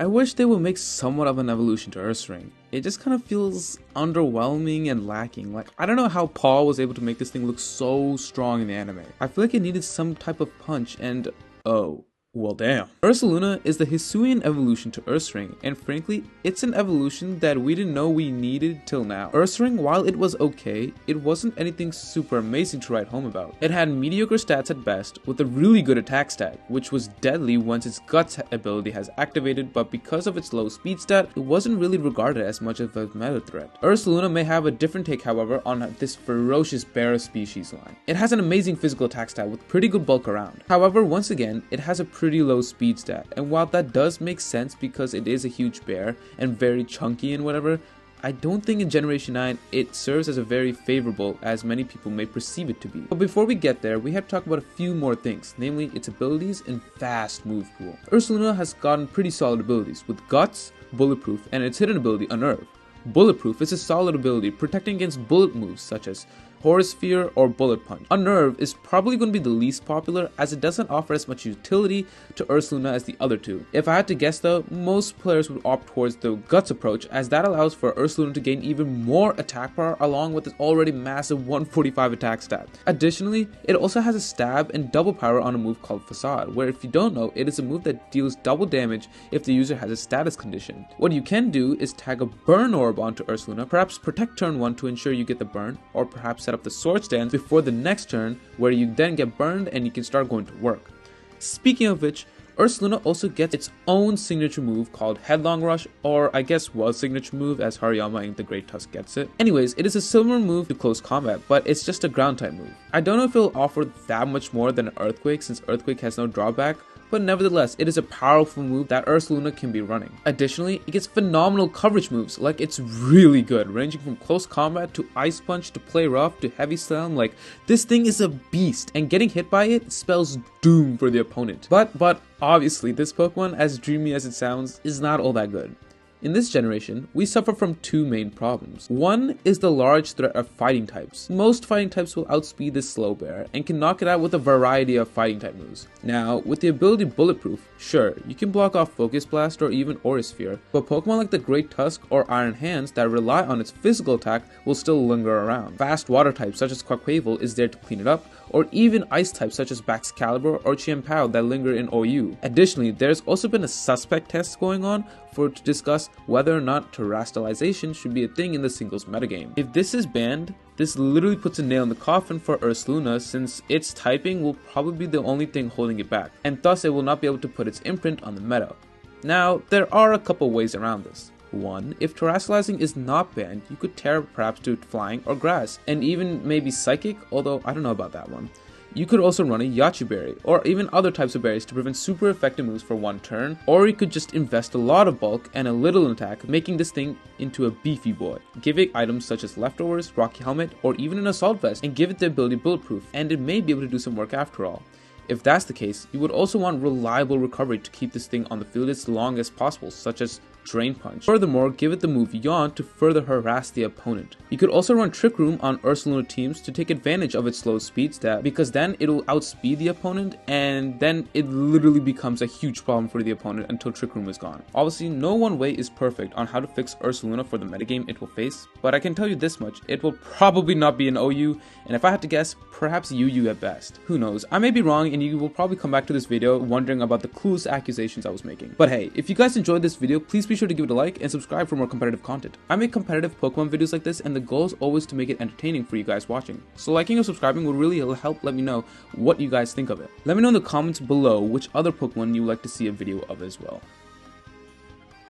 I wish they would make somewhat of an evolution to Ursaring. It just kind of feels underwhelming and lacking. Like, I don't know how Paul was able to make this thing look so strong in the anime. I feel like it needed some type of punch and, oh, well damn. Ursaluna is the Hisuian evolution to Ursaring, and frankly, it's an evolution that we didn't know we needed till now. Ursaring, while it was okay, it wasn't anything super amazing to write home about. It had mediocre stats at best, with a really good attack stat, which was deadly once its guts ability has activated, but because of its low speed stat, it wasn't really regarded as much of a meta threat. Ursaluna may have a different take, however, on this ferocious bear species line. It has an amazing physical attack stat with pretty good bulk around. However, once again, it has a pretty low speed stat, and while that does make sense because it is a huge bear and very chunky and whatever, I don't think in Generation 9 it serves as a very favorable as many people may perceive it to be. But before we get there, we have to talk about a few more things, namely its abilities and fast move pool. Ursaluna has gotten pretty solid abilities with Guts, Bulletproof, and its hidden ability Unnerve. Bulletproof is a solid ability protecting against bullet moves such as Horus Sphere or Bullet Punch. Unnerve is probably going to be the least popular as it doesn't offer as much utility to Ursaluna as the other two. If I had to guess though, most players would opt towards the Guts approach as that allows for Ursaluna to gain even more attack power along with its already massive 145 attack stat. Additionally, it also has a stab and double power on a move called Facade, where if you don't know, it is a move that deals double damage if the user has a status condition. What you can do is tag a burn orb onto Ursaluna, perhaps protect turn 1 to ensure you get the burn, or perhaps set up the sword stance before the next turn where you then get burned and you can start going to work. Speaking of which, Ursaluna also gets its own signature move called Headlong Rush, or I guess was signature move as Hariyama in the Great Tusk gets it. Anyways, it is a similar move to close combat, but it's just a ground type move. I don't know if it'll offer that much more than an Earthquake since Earthquake has no drawback, but nevertheless, it is a powerful move that Ursaluna can be running. Additionally, it gets phenomenal coverage moves, like it's really good, ranging from close combat to Ice Punch to Play Rough to Heavy Slam. Like, this thing is a beast, and getting hit by it spells doom for the opponent. But obviously, this Pokemon, as dreamy as it sounds, is not all that good. In this generation, we suffer from two main problems. One is the large threat of fighting types. Most fighting types will outspeed this slow bear and can knock it out with a variety of fighting type moves. Now, with the ability Bulletproof, sure, you can block off Focus Blast or even Aura Sphere, but Pokemon like the Great Tusk or Iron Hands that rely on its physical attack will still linger around. Fast water types such as Quaquaval is there to clean it up, or even ice types such as Baxcalibur or Chienpao that linger in OU. Additionally, there's also been a suspect test going on to discuss whether or not terrestrialization should be a thing in the singles metagame. If this is banned, this literally puts a nail in the coffin for Ursaluna since its typing will probably be the only thing holding it back, and thus it will not be able to put its imprint on the meta. Now, there are a couple ways around this. One, if terrestrializing is not banned, you could tear perhaps to flying or grass, and even maybe psychic, although I don't know about that one. You could also run a Yachi Berry, or even other types of berries to prevent super effective moves for one turn, or you could just invest a lot of bulk and a little in attack, making this thing into a beefy boy. Give it items such as Leftovers, Rocky Helmet, or even an Assault Vest, and give it the ability Bulletproof, and it may be able to do some work after all. If that's the case, you would also want reliable recovery to keep this thing on the field as long as possible, such as Drain Punch. Furthermore, give it the move Yawn to further harass the opponent. You could also run Trick Room on Ursaluna teams to take advantage of its slow speed stat, because then it'll outspeed the opponent and then it literally becomes a huge problem for the opponent until Trick Room is gone. Obviously, no one way is perfect on how to fix Ursaluna for the metagame it will face, but I can tell you this much, it will probably not be an OU, and if I had to guess, perhaps UU at best. Who knows, I may be wrong and you will probably come back to this video wondering about the clueless accusations I was making. But hey, if you guys enjoyed this video, please be sure to give it a like and subscribe for more competitive content. I make competitive Pokemon videos like this and the goal is always to make it entertaining for you guys watching. So liking or subscribing will really help let me know what you guys think of it. Let me know in the comments below which other Pokemon you would like to see a video of as well.